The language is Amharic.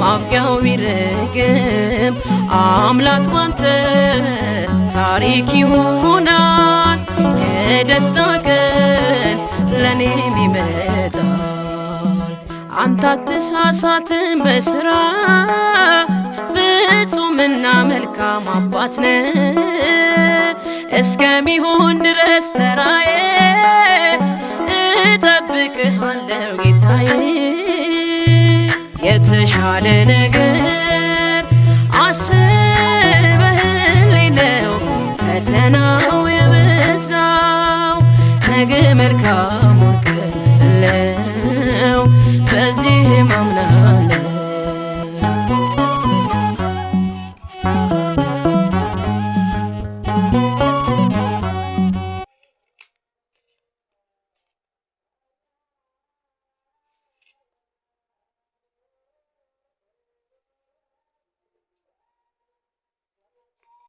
ማብቂያው ቢርቅም አምላክ ባንተ ታሪክ ይሆናል። የደስታ ቀን ለኔም ይመጣል። አንተ አትሳሳትም በስራ ፍጹምና መልካም አባት ነህ። እስከሚሆን ድረስ ተራዬ እጠብቅሃለሁ ጌታዬ። የተሻለ ነገር አስበህልኝ ነው ፈተናው የበዛው። ነገ መልካም